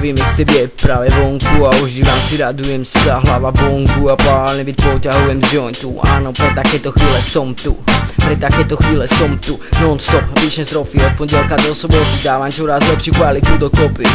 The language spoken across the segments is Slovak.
Prvý mixtape je práve vonku a užívam si, radujem sa, hlava bongu a pálne byt poťahujem z jointu. Áno, pre takéto chvíle som tu, pre takéto chvíle som tu. Non-stop, píšem strofy od pondelka do soboty, dávam čoraz lepšiu kvalitu do kopy.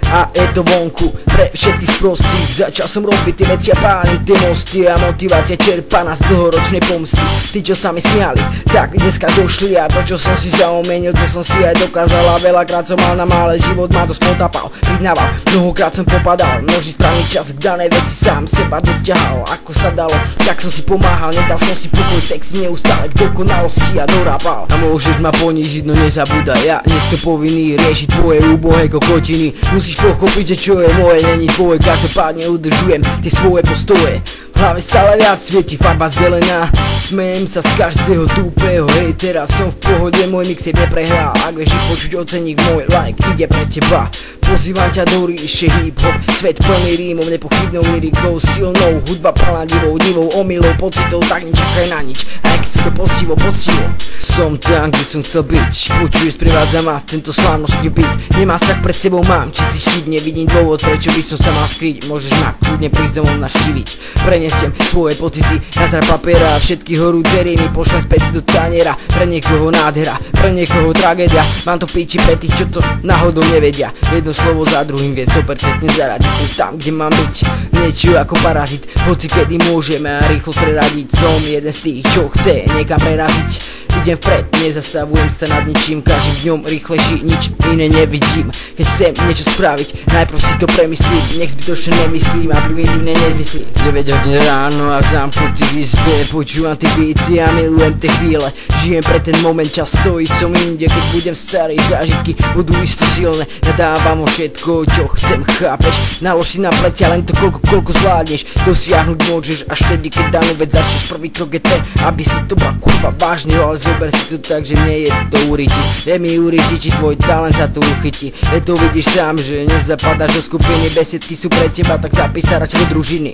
A je to vonku pre všetkých sprostých. Začal som robiť tie veci a pálim tie mosty. A motivácia čerpaná z dlhoročnej pomsty. Tí, čo sa mi smiali, tak dneska došli. A to, čo som si zaomenil, to som si aj dokázal. A veľakrát som mal na mále, život ma dosť potapal. Priznával, mnohokrát som popadal. Množí správny čas k danej veci, sám seba doťahal. Ako sa dalo, tak som si pomáhal. Nedal som si pokoj, text neustále k dokonalosti a dorábal. A môžeš ma ponížiť, no nezabúdaj, ja nie som povinný riešiť tvoje úbohé kokotiny. Musíš pochopiť, že čo je moje, není tvoje. Každopádne udržujem tie svoje postoje. V hlave stále viac svieti farba zelená. Smejem sa z každého tupého hejtera. Som v pohode, môj mixtape neprehrá. Ak vieš počuť, oceník, môj like ide pre teba. Pozývam ťa do ríše hip-hop, svet plný rímov, nepochybnou lirikou, silnou, hudba plná divou, omylov, pocitov, tak nečakaj na nič. Ak si to postivo. Som tam, kde som chcel byť, počuje, sprevádza ma tento slávnostný beat. Nemá strach, pred sebou mám čistý štít, nevidím dôvod, prečo by som sa mal skryť. Môžeš ma kľudne prísť domov navštíviť. Prenesiem svoje pocity na zdar papiera a všetky horúce rímy pošlem späť do taniera. Pre niekoho nádhera, pre niekoho tragédia. Mám to v píči pre tých, čo to náhodou nevedia. Jedno slovo za druhým viem 100% zaradiť. Som tam, kde mám byť, niečo ako parazit. Hoci kedy môžeme a rýchlo preradiť. Som jeden z tých, čo chce niekam preraziť. Idem vpred, nezastavujem sa nad ničím. Každým dňom rýchlejší, nič iné nevidím. Keď chcem niečo spraviť, najprv si to premyslím. Nech zbytočne nemyslím a primitívne nezmyslím. 9 hodín ráno a v zamknutých izbe počúvam tie beaty a milujem tie chvíle. Žijem pre ten moment, čas stojí, som inde. Keď budem starý, zážitky budú isto silné. Ja dávam o všetko, čo chcem, chápeš? Nalož si na plecia len to, koľko zvládneš. Dosiahnuť môžeš až vtedy, keď danú vec začneš. Prvý krok je ten, aby si to bral kurva vážne, ale zober si to tak, že mne je to uriti. Je mi uriti, či tvoj talent sa tu uchytí. Je to vidíš sám, že nezapadáš do skupiny, besiedky sú pre teba, tak zapíš sa radšej do družiny.